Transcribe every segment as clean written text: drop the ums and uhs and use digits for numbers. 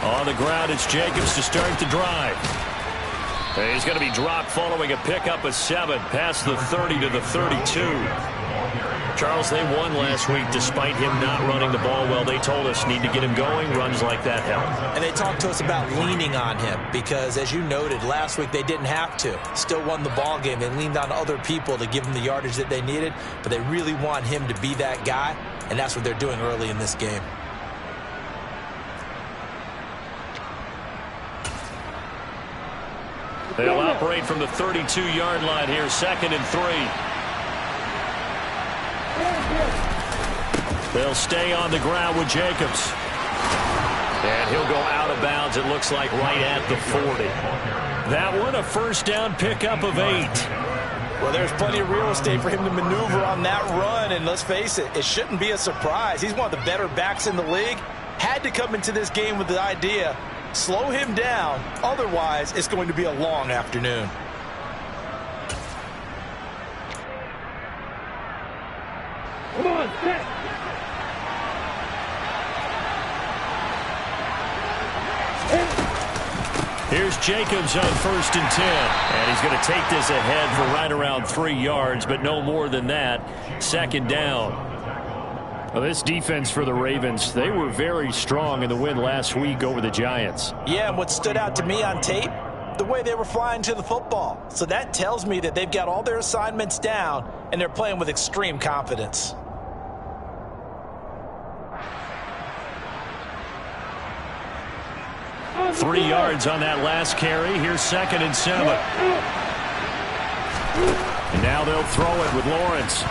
On the ground, it's Jacobs to start the drive. He's going to be dropped following a pickup of 7 past the 30 to the 32. Charles, they won last week despite him not running the ball well. They told us need to get him going. Runs like that help. And they talked to us about leaning on him because, as you noted, last week they didn't have to. Still won the ball game. They leaned on other people to give them the yardage that they needed, but they really want him to be that guy, and that's what they're doing early in this game. They'll operate from the 32-yard line here, 2nd and 3. They'll stay on the ground with Jacobs. And he'll go out of bounds, it looks like, right at the 40. That one, a first down pickup of 8. Well, there's plenty of real estate for him to maneuver on that run, and let's face it, it shouldn't be a surprise. He's one of the better backs in the league. Had to come into this game with the idea, slow him down, otherwise it's going to be a long afternoon. Come on, set. Here's Jacobs on 1st and 10. And he's going to take this ahead for right around 3 yards, but no more than that. 2nd down. Well, this defense for the Ravens, they were very strong in the win last week over the Giants. Yeah, and what stood out to me on tape, the way they were flying to the football. So that tells me that they've got all their assignments down, and they're playing with extreme confidence. Three yards on that last carry. Here's 2nd and 7. And now they'll throw it with Lawrence.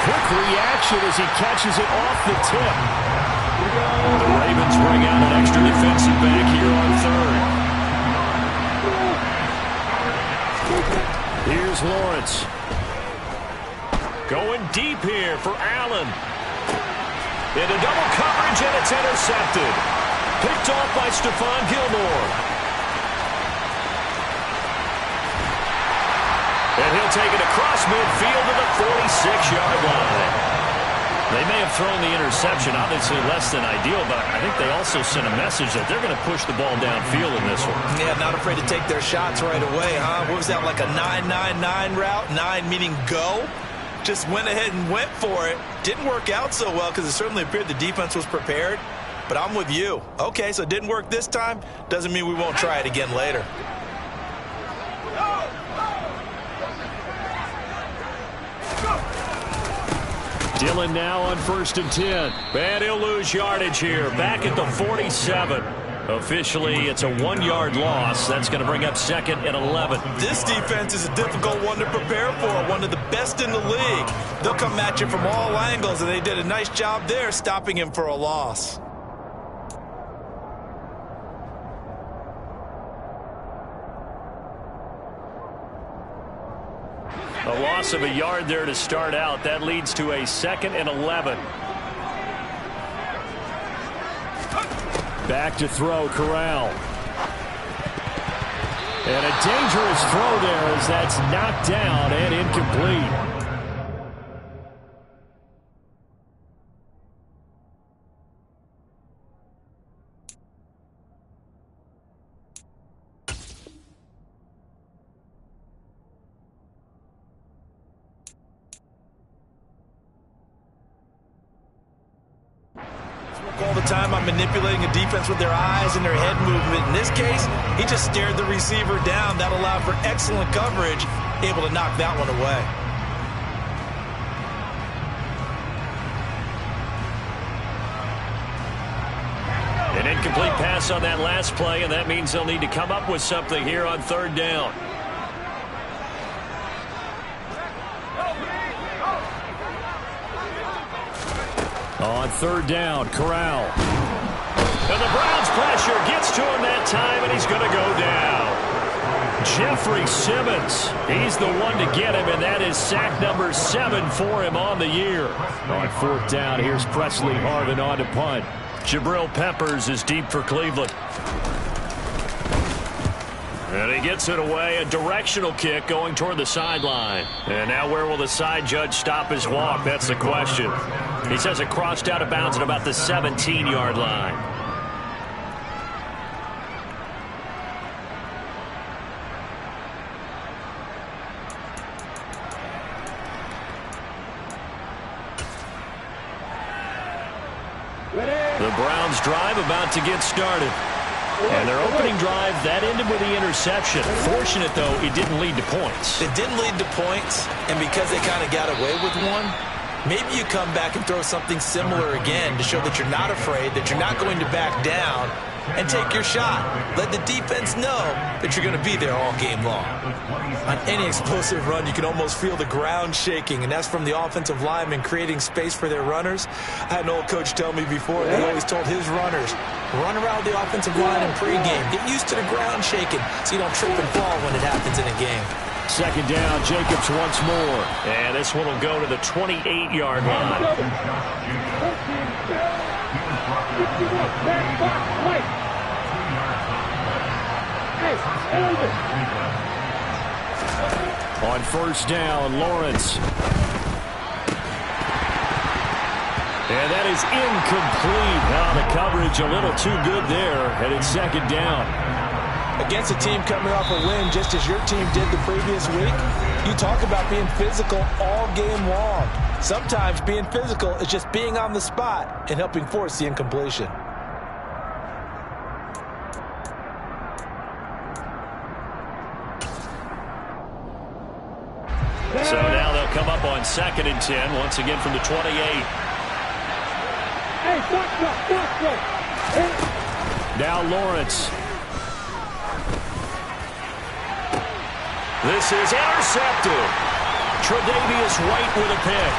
Quick reaction as he catches it off the tip. The Ravens bring out an extra defensive back here on 3rd. Here's Lawrence. Going deep here for Allen. Into double coverage, and it's intercepted. Picked off by Stephon Gilmore. And he'll take it across midfield to the 46-yard line. They may have thrown the interception, obviously less than ideal, but I think they also sent a message that they're going to push the ball downfield in this one. Yeah, not afraid to take their shots right away, huh? What was that, like a 9-9-9 route? 9 meaning go? Just went ahead and went for it. Didn't work out so well because it certainly appeared the defense was prepared. But I'm with you. Okay, so it didn't work this time. Doesn't mean we won't try it again later. Dillon now on 1st and 10. And he'll lose yardage here. Back at the 47. Officially, it's a 1-yard loss. That's going to bring up 2nd and 11. This defense is a difficult one to prepare for. One of the best in the league. They'll come at you from all angles, and they did a nice job there stopping him for a loss. A loss of a yard there to start out. That leads to a 2nd and 11. Back to throw, Corral. And a dangerous throw there as that's knocked down and incomplete. All the time on manipulating a defense with their eyes and their head movement. In this case, he just stared the receiver down. That allowed for excellent coverage, able to knock that one away. An incomplete pass on that last play, and that means they'll need to come up with something here on 3rd down. On 3rd down, Corral. And the Browns pressure gets to him that time, and he's going to go down. Jeffrey Simmons, he's the one to get him, and that is sack number 7 for him on the year. On 4th down, here's Presley Harvin on to punt. Jabril Peppers is deep for Cleveland. And he gets it away, a directional kick going toward the sideline. And now where will the side judge stop his walk? That's the question. He says it crossed out of bounds at about the 17-yard line. The Browns drive about to get started. And their opening drive, that ended with the interception. Fortunate, though, it didn't lead to points. It didn't lead to points, and because they kind of got away with one, maybe you come back and throw something similar again to show that you're not afraid, that you're not going to back down, and take your shot. Let the defense know that you're going to be there all game long. On any explosive run, you can almost feel the ground shaking, and that's from the offensive linemen creating space for their runners. I had an old coach tell me before, he always told his runners, run around the offensive line in pregame. Get used to the ground shaking so you don't trip and fall when it happens in a game. Second down, Jacobs once more. And this one will go to the 28-yard line. On first down, Lawrence. And that is incomplete. Now the coverage a little too good there, and it's second down. Against a team coming off a win just as your team did the previous week, you talk about being physical all game long. Sometimes being physical is just being on the spot and helping force the incompletion. So now they'll come up on 2nd and 10, once again from the 28. Now Lawrence. This is intercepted. Tre'Davious White with a pick.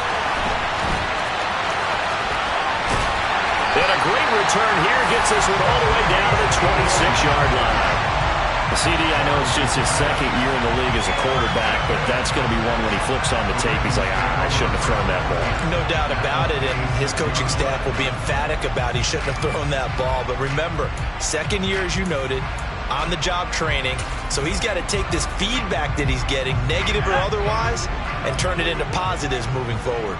And a great return here gets this one all the way down to the 26-yard line. CD, I know it's just his second year in the league as a quarterback, but that's going to be one when he flips on the tape. He's like, I shouldn't have thrown that ball. No doubt about it, and his coaching staff will be emphatic about he shouldn't have thrown that ball. But remember, second year, as you noted, on-the-job training, so he's got to take this feedback that he's getting, negative or otherwise, and turn it into positives moving forward.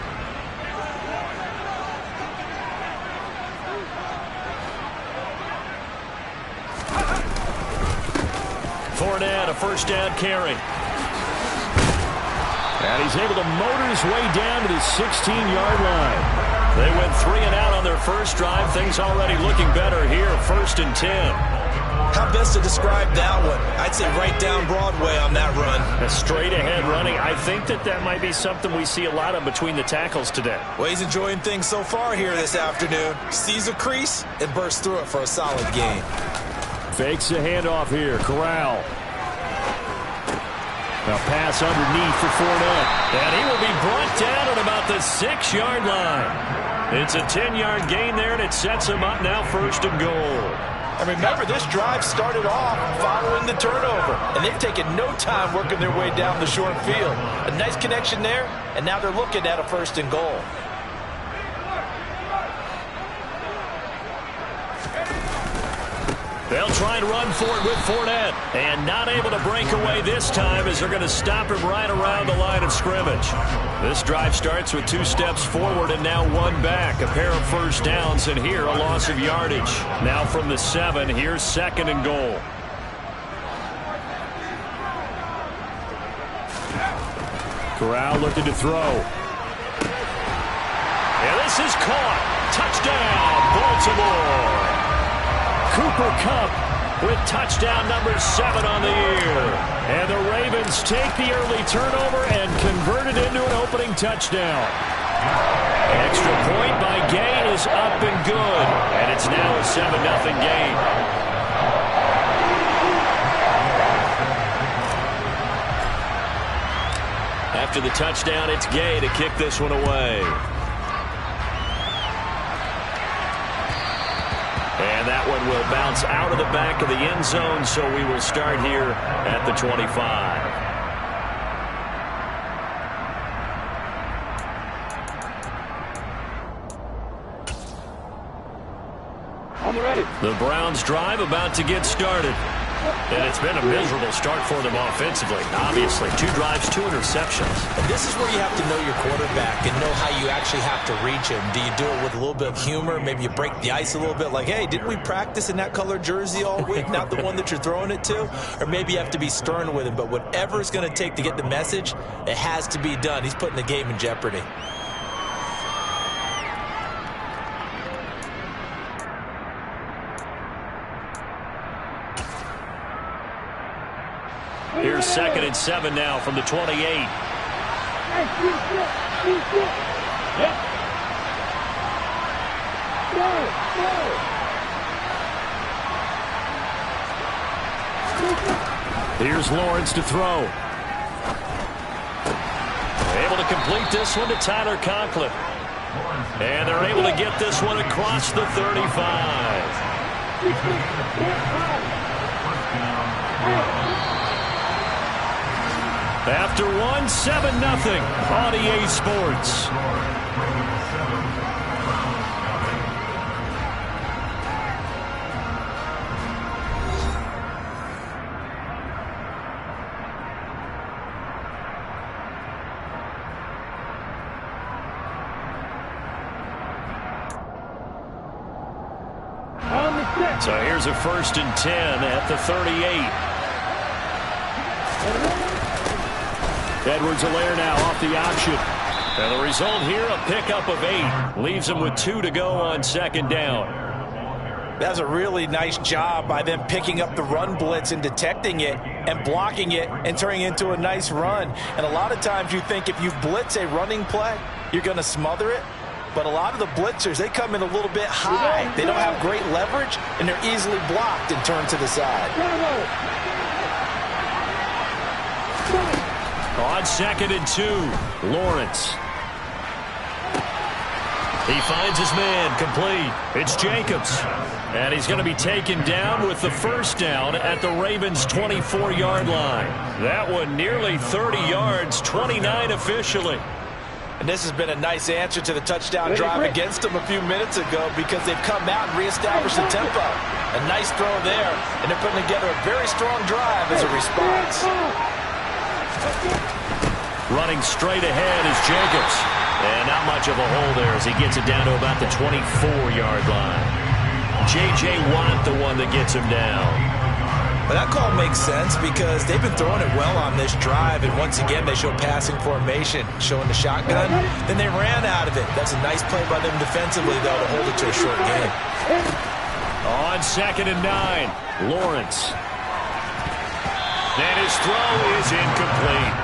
Fournette, a first down carry. And he's able to motor his way down to the 16-yard line. They went 3 and out on their first drive. Things already looking better here, 1st and 10. How best to describe that one? I'd say right down Broadway on that run. A straight-ahead running. I think that might be something we see a lot of between the tackles today. Well, he's enjoying things so far here this afternoon. Sees a crease and bursts through it for a solid gain. Fakes the handoff here. Corral. Now pass underneath for Fournette. And he will be brought down at about the 6-yard line. It's a 10-yard gain there, and it sets him up now 1st and goal. And remember, this drive started off following the turnover, and they've taken no time working their way down the short field. A nice connection there, and now they're looking at a 1st and goal. They'll try and run for it with Fournette, and not able to break away this time as they're going to stop him right around the line of scrimmage. This drive starts with 2 steps forward and now 1 back. A pair of first downs, and here a loss of yardage. Now from the 7, here's 2nd and goal. Corral looking to throw. And this is caught. Touchdown, Baltimore. Cooper Kupp with touchdown number 7 on the year. And the Ravens take the early turnover and convert it into an opening touchdown. Extra point by Gay is up and good. And it's now a 7-0 game. After the touchdown, it's Gay to kick this one away. And that one will bounce out of the back of the end zone, so we will start here at the 25. I'm ready. The Browns drive about to get started. And it's been a miserable start for them offensively. Obviously, 2 drives, 2 interceptions. And this is where you have to know your quarterback and know how you actually have to reach him. Do you do it with a little bit of humor? Maybe you break the ice a little bit like, hey, didn't we practice in that color jersey all week? Not the one that you're throwing it to? Or maybe you have to be stern with him. But whatever it's going to take to get the message, it has to be done. He's putting the game in jeopardy. Here's 2nd and 7 now from the 28. Here's Lawrence to throw. Able to complete this one to Tyler Conklin. And they're able to get this one across the 35. After 1, 7-0 on EA Sports. So here's a 1st and 10 at the 38. Edwards-Helaire now off the option. And the result here, a pickup of 8. Leaves him with 2 to go on 2nd down. That's a really nice job by them picking up the run blitz and detecting it and blocking it and turning it into a nice run. And a lot of times you think if you blitz a running play, you're going to smother it. But a lot of the blitzers, they come in a little bit high. They don't have great leverage, and they're easily blocked and turned to the side. On 2nd and 2, Lawrence. He finds his man complete. It's Jacobs. And he's going to be taken down with the 1st down at the Ravens' 24-yard line. That one nearly 30 yards, 29 officially. And this has been a nice answer to the touchdown drive against them a few minutes ago because they've come out and reestablished the tempo. A nice throw there, and they're putting together a very strong drive as a response. Running straight ahead is Jacobs. And not much of a hole there as he gets it down to about the 24-yard line. J.J. Watt, the one that gets him down. But that call makes sense because they've been throwing it well on this drive, and once again they show passing formation, showing the shotgun. Then they ran out of it. That's a nice play by them defensively, though, to hold it to a short game. On 2nd and 9, Lawrence. And his throw is incomplete.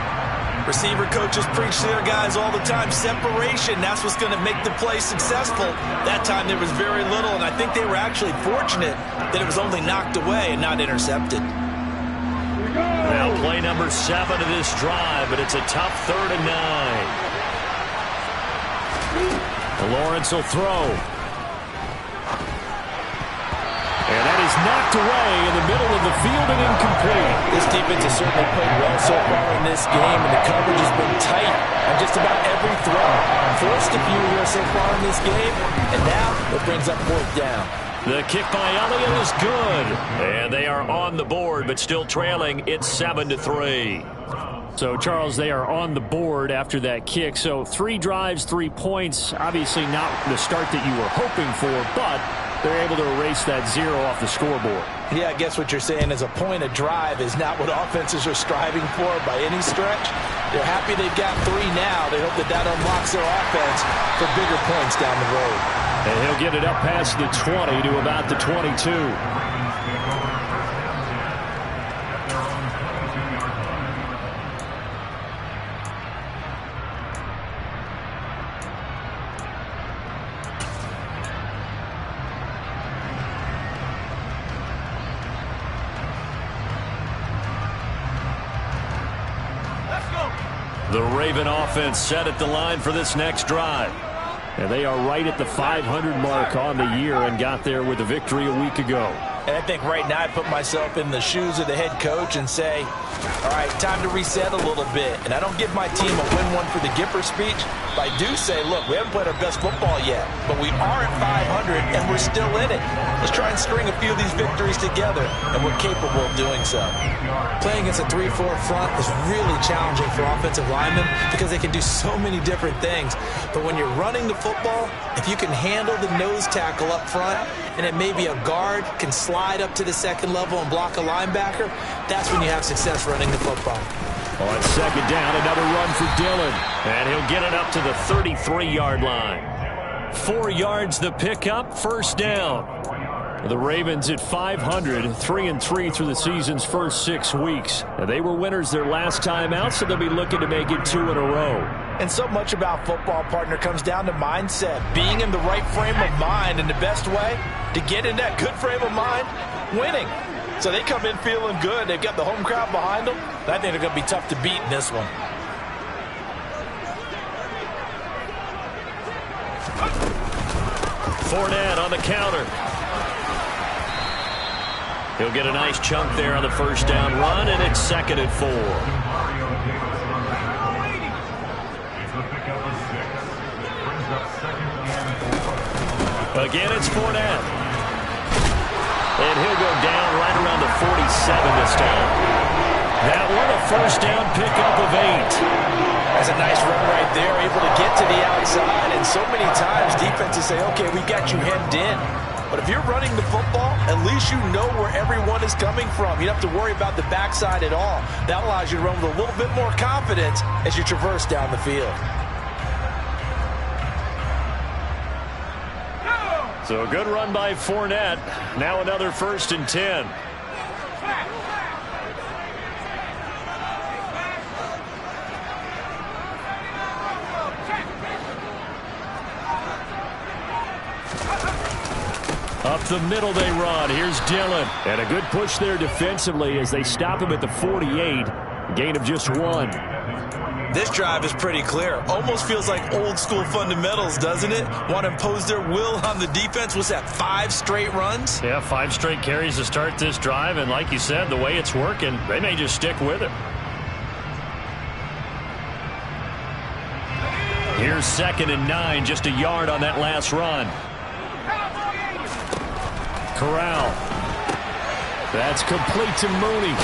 Receiver coaches preach to their guys all the time. Separation, that's what's going to make the play successful. That time there was very little, and I think they were actually fortunate that it was only knocked away and not intercepted. Now play number 7 of this drive, but it's a tough 3rd and 9. Lawrence will throw. And that is knocked away in the middle of the field and incomplete. This defense has certainly played well so far in this game, and the coverage has been tight on just about every throw. Forced a few here so far in this game, and now it brings up 4th down. The kick by Elliott is good. And they are on the board, but still trailing. It's 7-3. So, Charles, they are on the board after that kick. So 3 drives, 3 points. Obviously not the start that you were hoping for, but they're able to erase that 0 off the scoreboard. Yeah, I guess what you're saying is a point a drive is not what offenses are striving for by any stretch. They're happy they've got 3 now. They hope that that unlocks their offense for bigger points down the road. And he'll get it up past the 20 to about the 22. The Raven offense set at the line for this next drive. And they are right at the 500 mark on the year and got there with a victory a week ago. And I think right now I put myself in the shoes of the head coach and say, all right, time to reset a little bit. And I don't give my team a win one for the Gipper speech, but I do say, look, we haven't played our best football yet, but we are at 500 and we're still in it. Let's try and string a few of these victories together, and we're capable of doing so. Playing against a 3-4 front is really challenging for offensive linemen because they can do so many different things. But when you're running the football, if you can handle the nose tackle up front, and it may be a guard can slide up to the second level and block a linebacker, that's when you have success running the football. On second down, another run for Dillon. And he'll get it up to the 33-yard line. 4 yards the pickup, first down. The Ravens at 500, 3-3 through the season's first 6 weeks. And they were winners their last time out, so they'll be looking to make it 2 in a row. And so much about football, partner, comes down to mindset. Being in the right frame of mind, and the best way to get in that good frame of mind, winning. So they come in feeling good. They've got the home crowd behind them. I think they're going to be tough to beat in this one. Fournette on the counter. He'll get a nice chunk there on the first down run, and it's 2nd and 4. Again, it's Fournette. And he'll go down right around the 47 this time. That one, a first down pickup of 8. That's a nice run right there, able to get to the outside. And so many times defenses say, okay, we got you hemmed in. But if you're running the football, at least you know where everyone is coming from. You don't have to worry about the backside at all. That allows you to run with a little bit more confidence as you traverse down the field. So a good run by Fournette. Now another 1st and 10. Up the middle they run. Here's Dillon. And a good push there defensively as they stop him at the 48. Gain of just 1. This drive is pretty clear. Almost feels like old school fundamentals, doesn't it? Want to impose their will on the defense. Was that 5 straight runs? Yeah, 5 straight carries to start this drive. And like you said, the way it's working, they may just stick with it. Here's 2nd and 9, just a yard on that last run. Corral. That's complete to Mooney.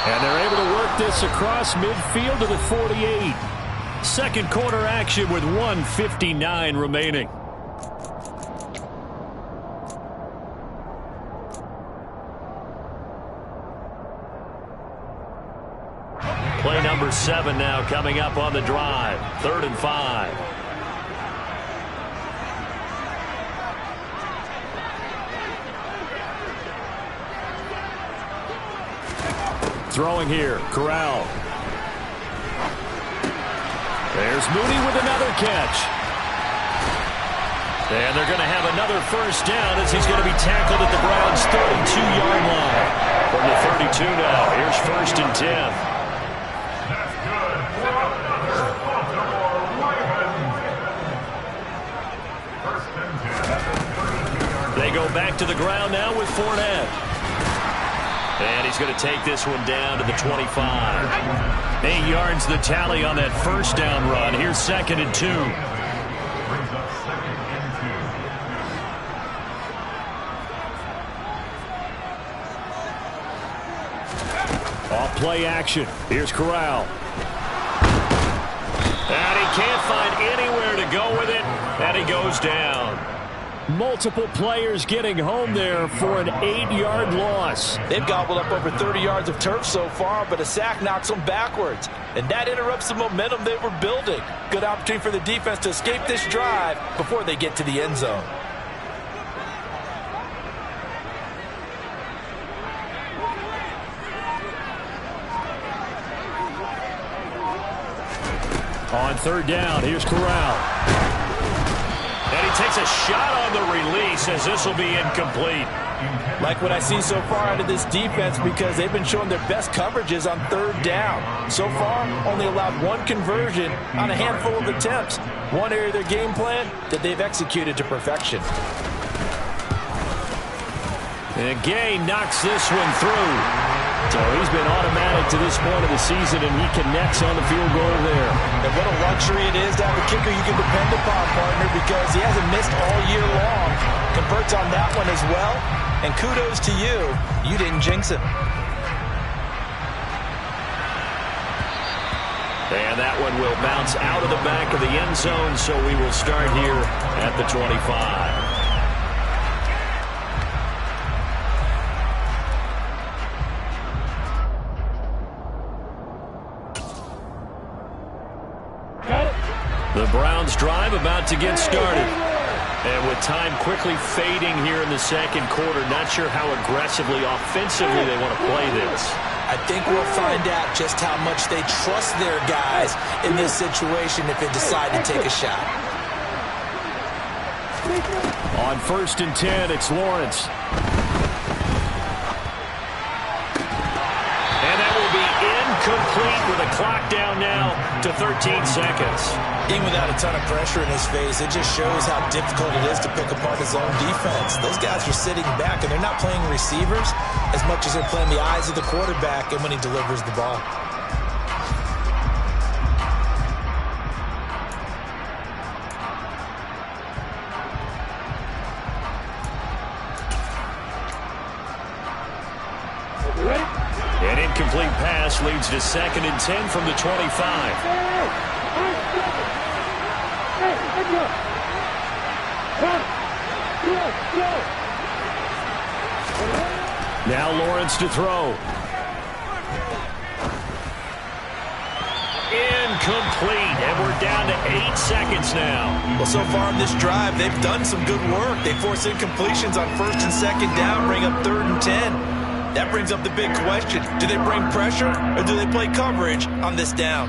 And they're able to work this across midfield to the 48. Second quarter action with 1:59 remaining. Play number 7 now coming up on the drive. 3rd and 5. Throwing here, Corral. There's Mooney with another catch. And they're going to have another first down as he's going to be tackled at the Browns' 32-yard line. From the 32 now, here's 1st and 10. They go back to the ground now with Fournette. And he's going to take this one down to the 25. 8 yards the tally on that first down run. Here's 2nd and 2. Off play action. Here's Corral. And he can't find anywhere to go with it. And he goes down. Multiple players getting home there for an 8-yard loss. They've gobbled up over 30 yards of turf so far, but a sack knocks them backwards. And that interrupts the momentum they were building. Good opportunity for the defense to escape this drive before they get to the end zone. On 3rd down, here's Corral. And he takes a shot on the release as this will be incomplete. Like what I see so far out of this defense because they've been showing their best coverages on 3rd down. So far, only allowed 1 conversion on a handful of attempts. One area of their game plan that they've executed to perfection. And Gay knocks this one through. So he's been automatic to this point of the season, and he connects on the field goal there. And what a luxury it is to have a kicker you can depend upon, partner, because he hasn't missed all year long. Converts on that one as well. And kudos to you. You didn't jinx him. And that one will bounce out of the back of the end zone, so we will start here at the 25. The Browns drive about to get started. And with time quickly fading here in the second quarter, not sure how aggressively, offensively they want to play this. I think we'll find out just how much they trust their guys in this situation if they decide to take a shot. On 1st and 10, it's Lawrence. And that will be incomplete with a clock down now to 13 seconds. Even without a ton of pressure in his face, it just shows how difficult it is to pick apart his own defense. Those guys are sitting back, and they're not playing receivers as much as they're playing the eyes of the quarterback and when he delivers the ball. An incomplete pass leads to 2nd and 10 from the 25. Now Lawrence to throw. Incomplete, and we're down to 8 seconds now. Well, so far in this drive, they've done some good work. They force incompletions on 1st and 2nd down, bring up 3rd and 10. That brings up the big question. Do they bring pressure, or do they play coverage on this down?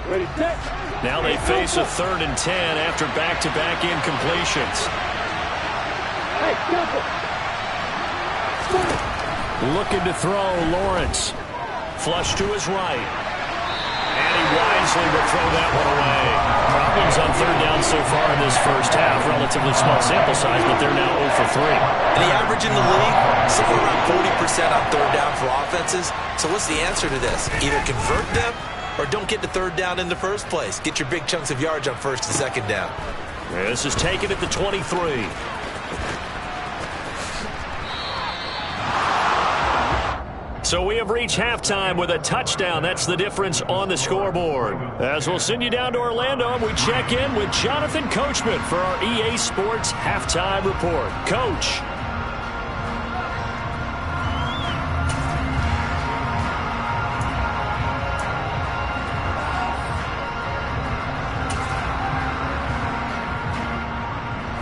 Ready, set. Now they face a 3rd and 10 after back-to-back incompletions. Hey, double. Looking to throw, Lawrence. Flush to his right. And he wisely will throw that one away. Problems on 3rd down so far in this first half. Relatively small sample size, but they're now 0 for 3. And the average in the league, somewhere around 40% on 3rd down for offenses. So what's the answer to this? Either convert them or don't get to 3rd down in the first place. Get your big chunks of yards on 1st and 2nd down. This is taken at the 23. So we have reached halftime with a touchdown. That's the difference on the scoreboard. As we'll send you down to Orlando, and we check in with Jonathan Coachman for our EA Sports Halftime Report. Coach.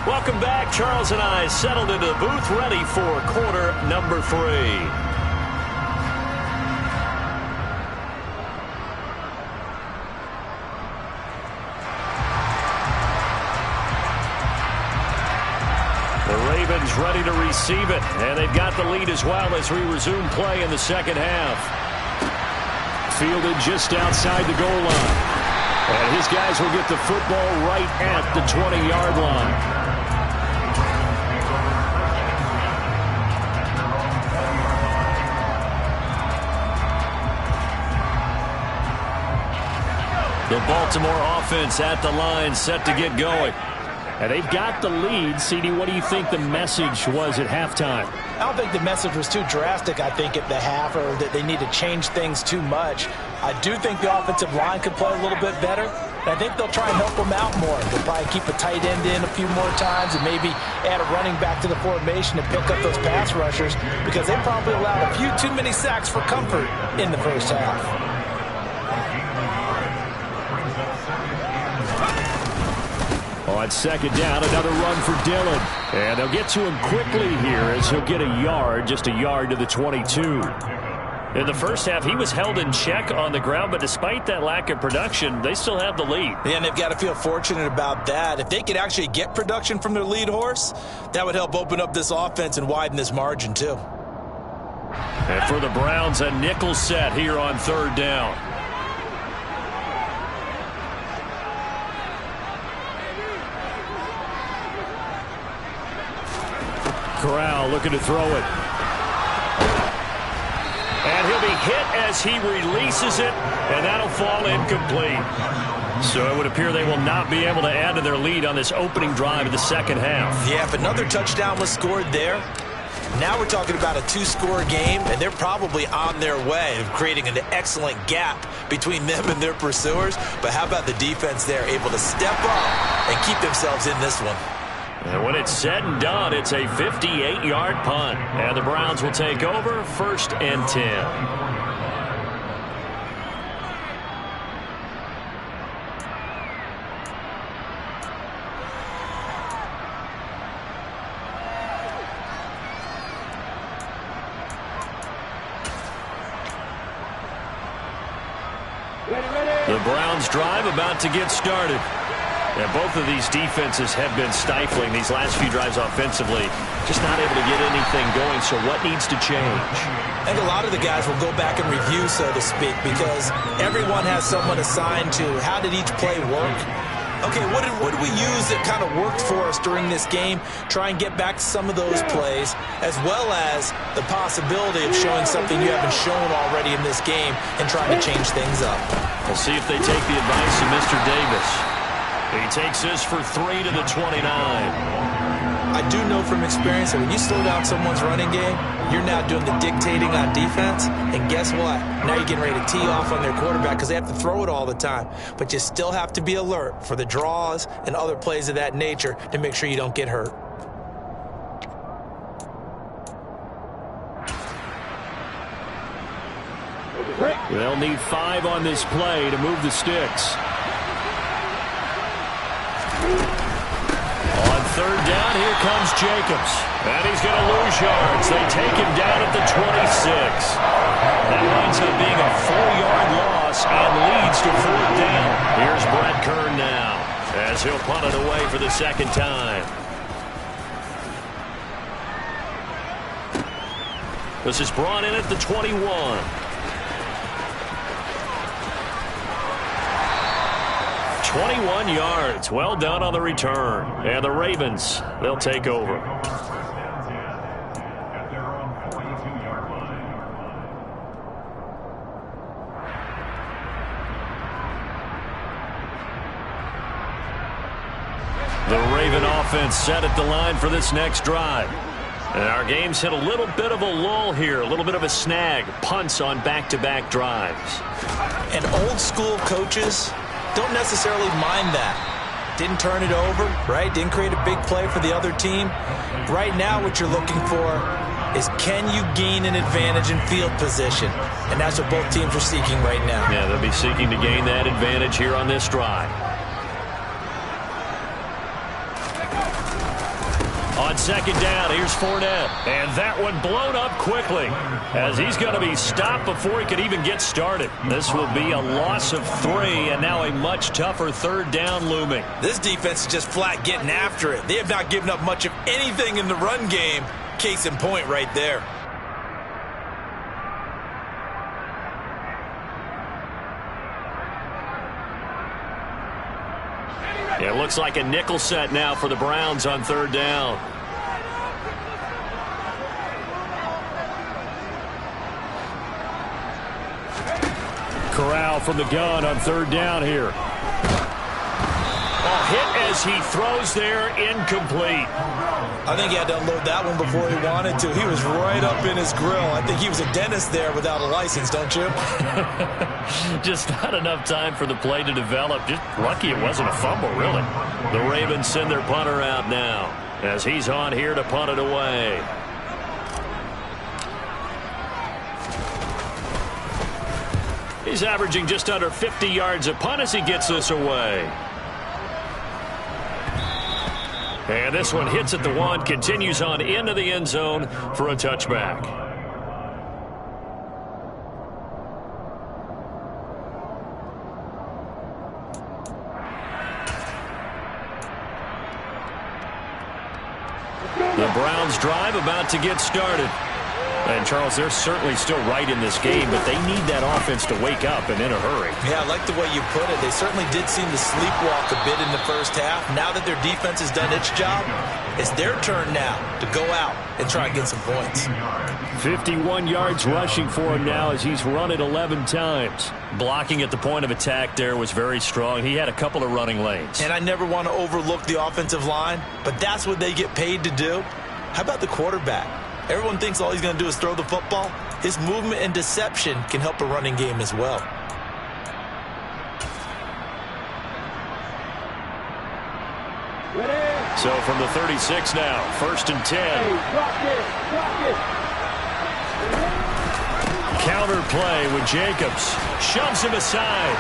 Welcome back. Charles and I settled into the booth, ready for quarter number 3. Ready to receive it, and they've got the lead as well as we resume play in the second half. Fielded just outside the goal line, and his guys will get the football right at the 20-yard line. The Baltimore offense at the line, set to get going. And they've got the lead. CD, what do you think the message was at halftime? I don't think the message was too drastic, I think, at the half, or that they need to change things too much. I do think the offensive line could play a little bit better. And I think they'll try and help them out more. They'll probably keep a tight end in a few more times and maybe add a running back to the formation to pick up those pass rushers, because they probably allowed a few too many sacks for comfort in the first half. On 2nd down, another run for Dillon. And they'll get to him quickly here as he'll get a yard, just a yard to the 22. In the first half, he was held in check on the ground, but despite that lack of production, they still have the lead. Yeah, and they've got to feel fortunate about that. If they could actually get production from their lead horse, that would help open up this offense and widen this margin too. And for the Browns, a nickel set here on 3rd down. Corral looking to throw it. And he'll be hit as he releases it, and that'll fall incomplete. So it would appear they will not be able to add to their lead on this opening drive of the second half. Yeah, if another touchdown was scored there, now we're talking about a two-score game, and they're probably on their way of creating an excellent gap between them and their pursuers. But how about the defense there, able to step up and keep themselves in this one? And when it's said and done, it's a 58-yard punt. And the Browns will take over 1st and 10. The Browns drive about to get started. And both of these defenses have been stifling these last few drives offensively. Just not able to get anything going, so what needs to change? I think a lot of the guys will go back and review, so to speak, because everyone has someone assigned to how did each play work. Okay, what did we use that kind of worked for us during this game? Try and get back to some of those plays, as well as the possibility of showing something you haven't shown already in this game and trying to change things up. We'll see if they take the advice of Mr. Davis. He takes this for 3 to the 29. I do know from experience that when you slow down someone's running game, you're now doing the dictating on defense. And guess what? Now you're getting ready to tee off on their quarterback because they have to throw it all the time. But you still have to be alert for the draws and other plays of that nature to make sure you don't get hurt. They'll need 5 on this play to move the sticks. On 3rd down, here comes Jacobs. And he's going to lose yards. They take him down at the 26. That winds up being a 4-yard loss and leads to 4th down. Here's Brett Kern now as he'll punt it away for the second time. This is brought in at the 21. 21 yards. Well done on the return. And the Ravens, they'll take over. The Raven offense set at the line for this next drive. And our game's hit a little bit of a lull here, a little bit of a snag. Punts on back-to-back drives. And old-school coaches don't necessarily mind that. Didn't turn it over, right? Didn't create a big play for the other team. Right now what you're looking for is can you gain an advantage in field position? And that's what both teams are seeking right now. Yeah, they'll be seeking to gain that advantage here on this drive. On 2nd down, here's Fournette. And that one blown up quickly as he's going to be stopped before he could even get started. This will be a loss of 3 and now a much tougher 3rd down looming. This defense is just flat getting after it. They have not given up much of anything in the run game. Case in point right there. It looks like a nickel set now for the Browns on 3rd down. Corral from the gun on 3rd down here. A hit as he throws there, incomplete. I think he had to unload that one before he wanted to. He was right up in his grill. I think he was a dentist there without a license, don't you? Just not enough time for the play to develop. Just lucky it wasn't a fumble, really. The Ravens send their punter out now as he's on here to punt it away. He's averaging just under 50 yards a punt as he gets this away. And this one hits at the 1, continues on into the end zone for a touchback. The Browns drive about to get started. And, Charles, they're certainly still right in this game, but they need that offense to wake up and in a hurry. Yeah, I like the way you put it. They certainly did seem to sleepwalk a bit in the first half. Now that their defense has done its job, it's their turn now to go out and try and get some points. 51 yards rushing for him now as he's run it 11 times. Blocking at the point of attack there was very strong. He had a couple of running lanes. And I never want to overlook the offensive line, but that's what they get paid to do. How about the quarterback? Everyone thinks all he's going to do is throw the football. His movement and deception can help a running game as well. So from the 36 now, 1st and 10. Counter play with Jacobs. Shoves him aside.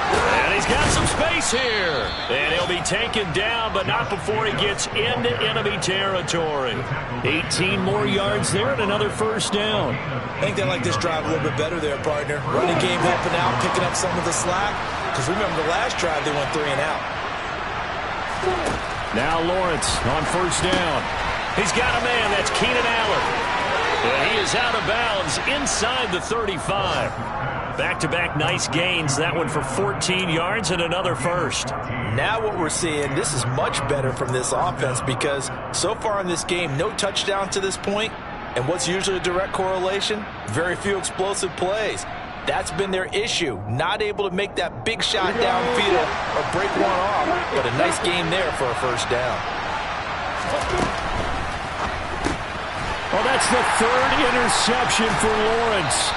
And he's got some space here. And he'll be taken down, but not before he gets into enemy territory. 18 more yards there and another first down. I think they like this drive a little bit better there, partner. Running game helping out, picking up some of the slack. Because remember the last drive, they went 3 and out. Now Lawrence on first down. He's got a man. That's Keenan Allen. And he is out of bounds inside the 35. Back-to-back nice gains. That one for 14 yards and another first. Now what we're seeing, this is much better from this offense because so far in this game, no touchdowns to this point. And what's usually a direct correlation? Very few explosive plays. That's been their issue. Not able to make that big shot downfield or break one off. But a nice game there for a first down. Well, that's the 3rd interception for Lawrence.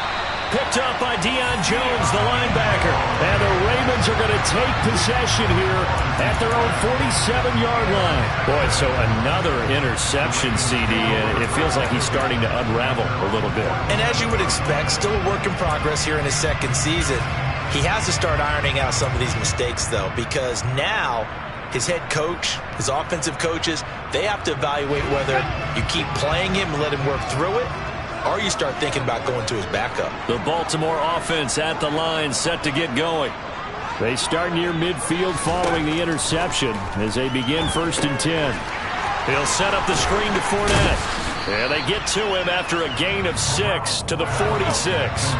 Picked up by Deion Jones, the linebacker. And the Ravens are going to take possession here at their own 47-yard line. Boy, so another interception, CD. It feels like he's starting to unravel a little bit. And as you would expect, still a work in progress here in his second season. He has to start ironing out some of these mistakes, though, because now his head coach, his offensive coaches, they have to evaluate whether you keep playing him and let him work through it, or you start thinking about going to his backup. The Baltimore offense at the line, set to get going. They start near midfield following the interception as they begin 1st and 10. He'll set up the screen to Fournette. And they get to him after a gain of 6 to the 46.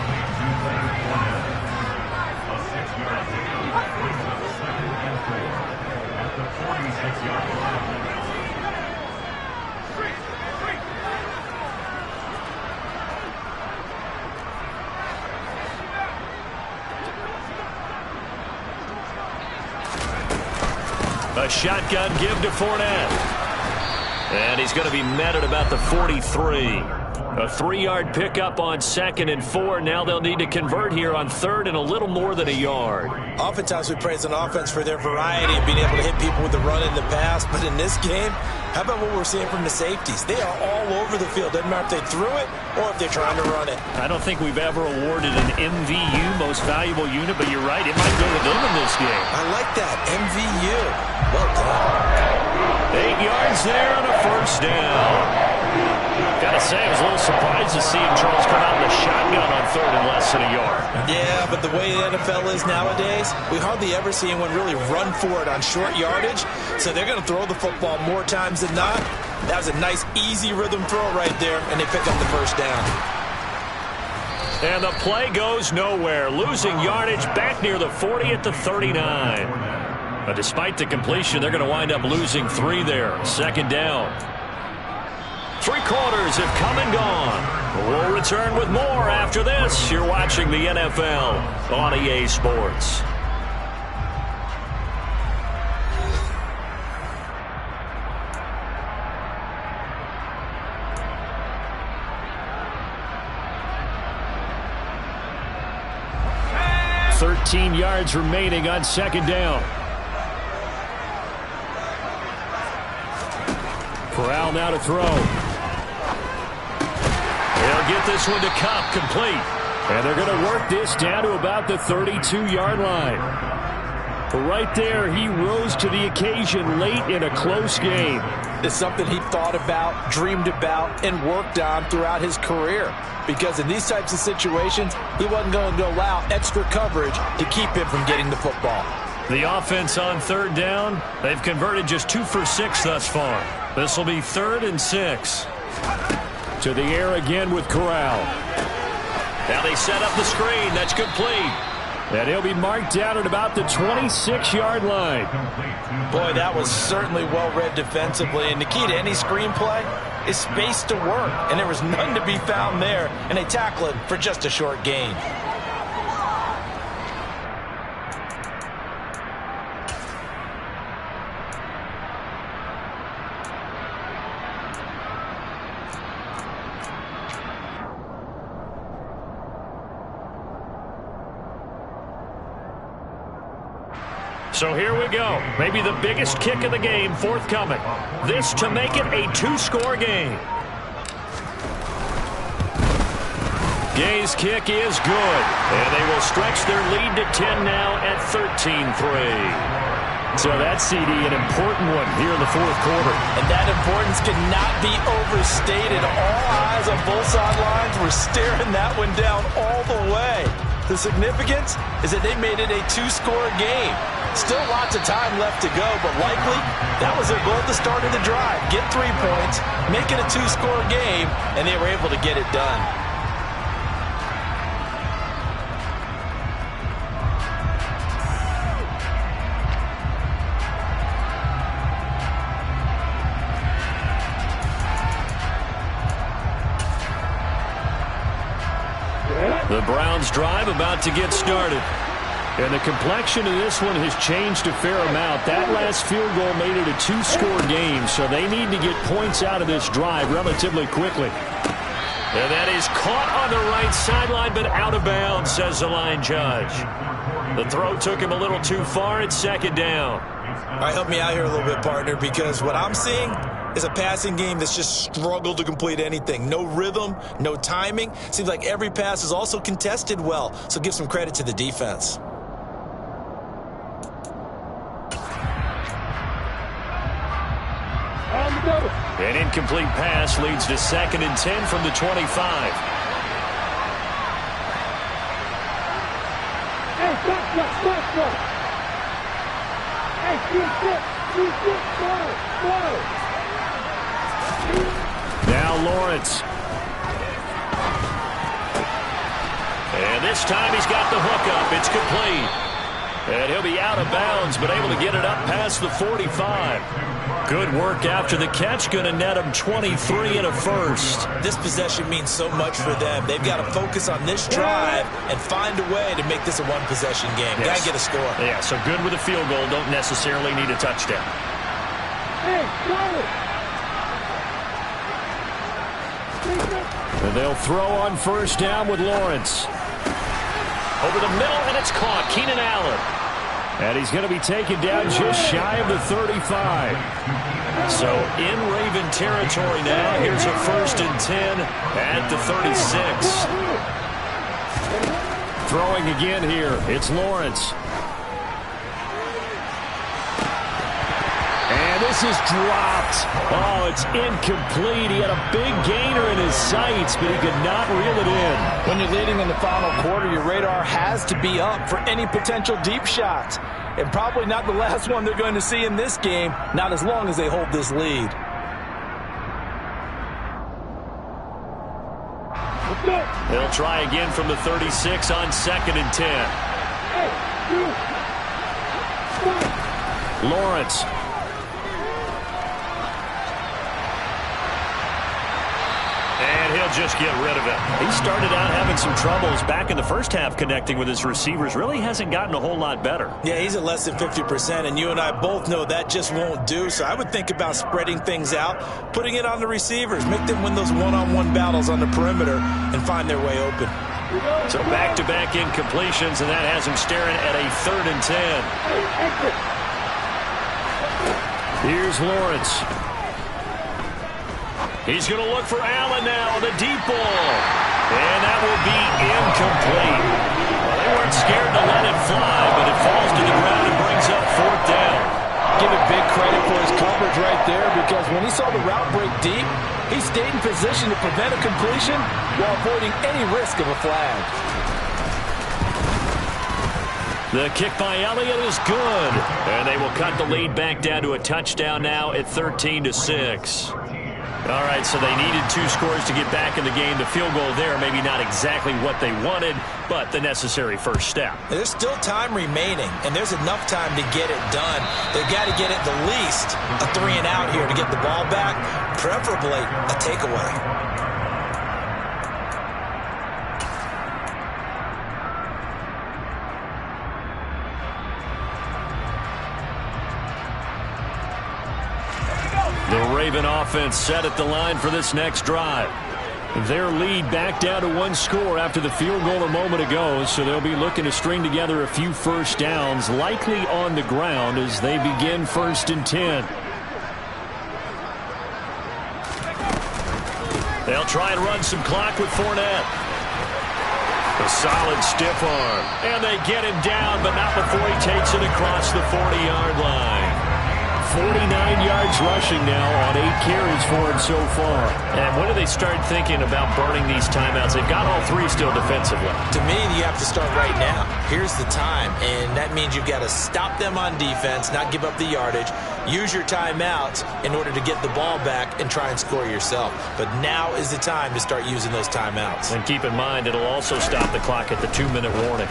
A shotgun give to Fournette. And he's going to be met at about the 43. A 3-yard pickup on 2nd and 4. Now they'll need to convert here on 3rd and a little more than a yard. Oftentimes we praise an offense for their variety and being able to hit people with the run in the pass. But in this game, how about what we're seeing from the safeties? They are all over the field. Doesn't matter if they threw it or if they're trying to run it. I don't think we've ever awarded an MVU, most valuable unit, but you're right. It might go to them in this game. I like that. MVU. Well done. 8 yards there on a first down. Got to say, I was a little surprised to see him, Charles, come out in the shotgun on 3rd and less than a yard. Yeah, but the way the NFL is nowadays, we hardly ever see anyone really run for it on short yardage. So they're going to throw the football more times than not. That was a nice, easy rhythm throw right there, and they pick up the first down. And the play goes nowhere. Losing yardage back near the 40 at the 39. But despite the completion, they're going to wind up losing 3 there. 2nd down. 3 quarters have come and gone. We'll return with more after this. You're watching the NFL on EA Sports. $13 yards remaining on 2nd down. Corral now to throw. They'll get this one to Kupp, complete. And they're going to work this down to about the 32-yard line. But right there, he rose to the occasion late in a close game. It's something he thought about, dreamed about, and worked on throughout his career. Because in these types of situations, he wasn't going to allow extra coverage to keep him from getting the football. The offense on 3rd down, they've converted just 2 for 6 thus far. This will be 3rd and 6. To the air again with Corral. Now they set up the screen. That's complete. And he'll be marked down at about the 26-yard line. Boy, that was certainly well-read defensively. And the key to any screenplay is space to work. And there was none to be found there. And they tackle it for just a short gain. So here we go. Maybe the biggest kick of the game forthcoming. This to make it a two-score game. Gay's kick is good. And they will stretch their lead to 10 now at 13-3. So that, CD, an important one here in the fourth quarter. And that importance cannot be overstated. All eyes on both sidelines were staring that one down all the way. The significance is that they made it a two-score game. Still lots of time left to go, but likely that was their goal at the start of the drive. Get 3 points, make it a two-score game, and they were able to get it done. The Browns drive about to get started. And the complexion of this one has changed a fair amount. That last field goal made it a two-score game, so they need to get points out of this drive relatively quickly. And that is caught on the right sideline, but out of bounds, says the line judge. The throw took him a little too far. It's second down. All right, help me out here a little bit, partner, because what I'm seeing is a passing game that's just struggled to complete anything. No rhythm, no timing. Seems like every pass is also contested well, so give some credit to the defense. An incomplete pass leads to 2nd and 10 from the 25. Hey, stop. Hey, Now Lawrence. And this time he's got the hook up. It's complete. And he'll be out of bounds, but able to get it up past the 45. Good work after the catch. Going to net him 23 and a first. This possession means so much for them. They've got to focus on this drive and find a way to make this a one-possession game. Yes. Got to get a score. Yeah, so good with a field goal. Don't necessarily need a touchdown. Hey, And they'll throw on first down with Lawrence. Over the middle, and it's caught. Keenan Allen. And he's going to be taken down just shy of the 35. So in Raven territory now. Here's a 1st and 10 at the 36. Throwing again here. It's Lawrence. And this is dropped. Oh, it's incomplete. He had a big gainer in his sights, but he could not reel it in. When you're leading in the final quarter, your radar has to be up for any potential deep shots. And probably not the last one they're going to see in this game, not as long as they hold this lead. They'll try again from the 36 on 2nd and 10. Lawrence. And he'll just get rid of it. He started out having some troubles back in the first half connecting with his receivers. Really hasn't gotten a whole lot better. Yeah, he's at less than 50%, and you and I both know that just won't do. So I would think about spreading things out, putting it on the receivers, make them win those one-on-one battles on the perimeter and find their way open. So back-to-back incompletions, and that has him staring at a 3rd and 10. Here's Lawrence. He's going to look for Allen now on the deep ball. And that will be incomplete. Well, they weren't scared to let it fly, but it falls to the ground and brings up 4th down. Give it big credit for his coverage right there, because when he saw the route break deep, he stayed in position to prevent a completion while avoiding any risk of a flag. The kick by Elliott is good. And they will cut the lead back down to a touchdown now at 13-6. All right, so they needed 2 scores to get back in the game. The field goal there, maybe not exactly what they wanted, but the necessary first step. There's still time remaining, and there's enough time to get it done. They've got to get at the least a 3-and-out here to get the ball back, preferably a takeaway. The Raven offense set at the line for this next drive. Their lead back down to 1 score after the field goal a moment ago, so they'll be looking to string together a few first downs, likely on the ground as they begin 1st and 10. They'll try and run some clock with Fournette. A solid stiff arm. And they get him down, but not before he takes it across the 40-yard line. 49 yards rushing now on 8 carries for him so far. And when do they start thinking about burning these timeouts? They've got all 3 still defensively. To me, you have to start right now. Here's the time, and that means you've got to stop them on defense, not give up the yardage, use your timeouts in order to get the ball back and try and score yourself. But now is the time to start using those timeouts. And keep in mind, it'll also stop the clock at the 2-minute warning.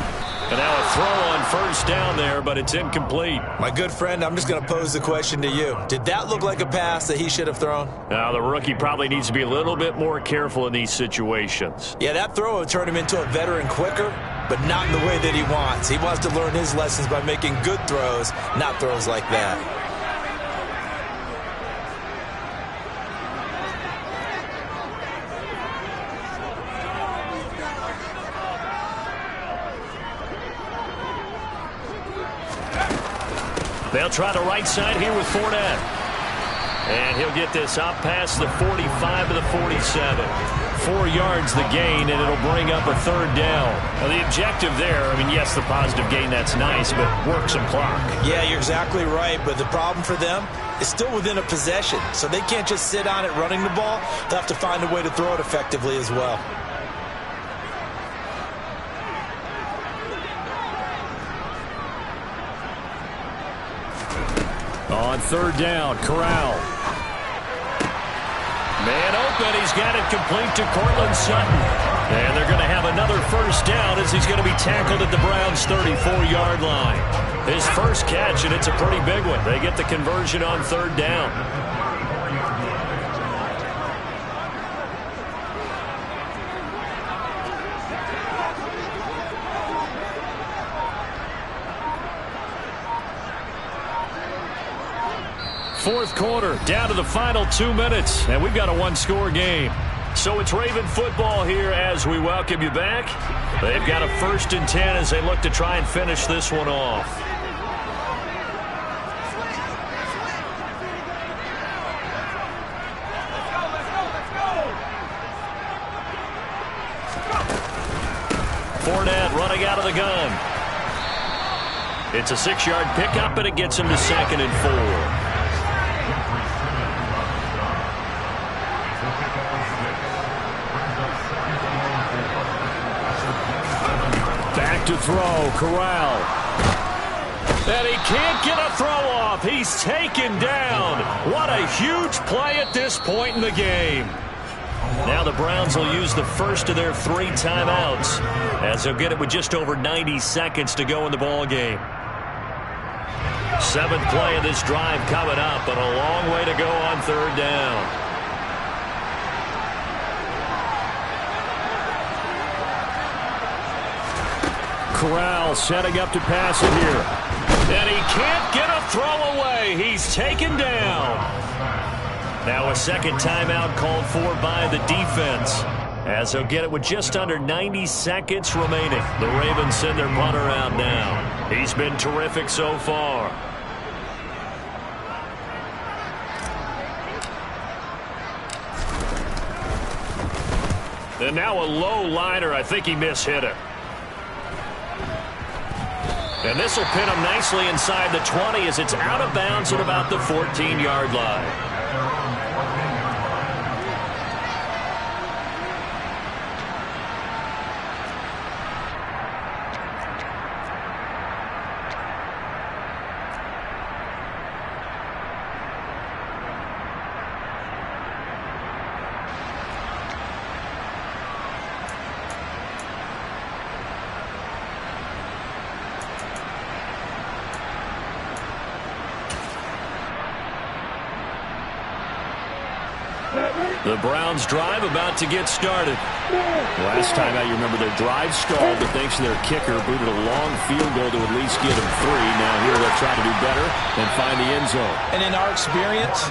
And now a throw on first down there, but it's incomplete. My good friend, I'm just going to pose the question to you. Did that look like a pass that he should have thrown? Now, the rookie probably needs to be a little bit more careful in these situations. Yeah, that throw would turn him into a veteran quicker, but not in the way that he wants. He wants to learn his lessons by making good throws, not throws like that. They'll try the right side here with Fournette. And he'll get this out past the 45 to the 47. 4 yards the gain, and it'll bring up a 3rd down. Now, the objective there, I mean, yes, the positive gain, that's nice, but work some clock. Yeah, you're exactly right, but the problem for them is still within a possession, so they can't just sit on it running the ball. They'll have to find a way to throw it effectively as well. On 3rd down, Corral. Man open, he's got it complete to Courtland Sutton. And they're going to have another first down as he's going to be tackled at the Browns' 34-yard line. His first catch, and it's a pretty big one. They get the conversion on 3rd down. Fourth quarter, down to the final 2 minutes, and we've got a 1-score game. So it's Raven football here as we welcome you back. They've got a 1st and 10 as they look to try and finish this one off. Fournette running out of the gun. It's a 6-yard pickup, and it gets him to 2nd and 4. To throw, Corral. And he can't get a throw off. He's taken down. What a huge play at this point in the game. Now the Browns will use the first of their 3 timeouts as they'll get it with just over 90 seconds to go in the ball game. 7th play of this drive coming up, but a long way to go on 3rd down. Corral setting up to pass it here. And he can't get a throw away. He's taken down. Now a 2nd timeout called for by the defense as they'll get it with just under 90 seconds remaining. The Ravens send their punter out now. He's been terrific so far. And now a low liner. I think he mishit it. And this will pin him nicely inside the 20 as it's out of bounds at about the 14-yard line. The Browns drive about to get started. Last time out, you remember their drive stalled, but thanks to their kicker, booted a long field goal to at least get them 3. Now here they'll try to do better and find the end zone. And in our experience,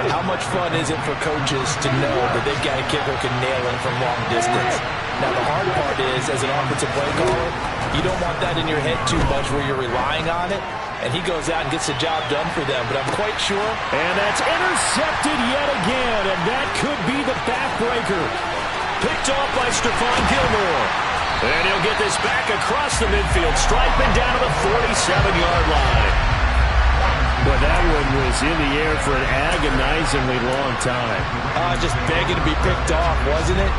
how much fun is it for coaches to know that they've got a kicker who can nail it from long distance? Now the hard part is, as an offensive play caller, you don't want that in your head too much where you're relying on it. And he goes out and gets the job done for them. But I'm quite sure. And that's intercepted yet again. And that could be the backbreaker. Picked off by Stephon Gilmore. And he'll get this back across the midfield stripe and down to the 47-yard line. But that one was in the air for an agonizingly long time. Just begging to be picked off, wasn't it?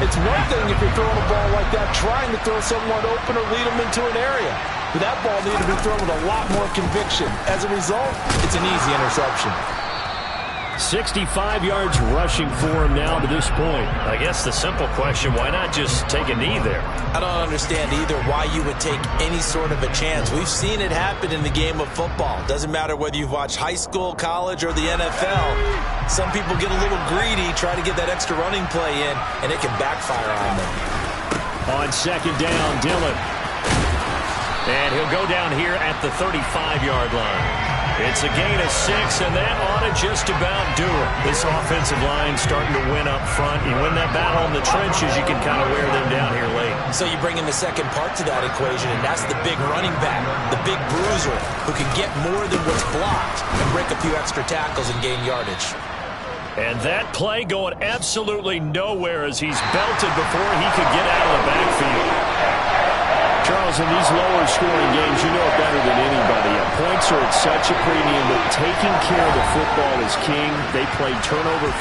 It's one thing if you're throwing a ball like that, trying to throw someone open or lead them into an area. But that ball needed to be thrown with a lot more conviction. As a result, it's an easy interception. 65 yards rushing for him now to this point. I guess the simple question, why not just take a knee there? I don't understand either why you would take any sort of a chance. We've seen it happen in the game of football. Doesn't matter whether you've watched high school, college, or the NFL. Some people get a little greedy, try to get that extra running play in, and it can backfire on them. On second down, Dillon. And he'll go down here at the 35-yard line. It's a gain of 6, and that ought to just about do it. This offensive line starting to win up front. You win that battle in the trenches, you can kind of wear them down here late. So you bring in the second part to that equation, and that's the big running back, the big bruiser, who can get more than what's blocked and break a few extra tackles and gain yardage. And that play going absolutely nowhere as he's belted before he could get out of the backfield. Charles, in these lower-scoring games, you know it better than anybody. Points are at such a premium, but taking care of the football is king. They play turnover-free.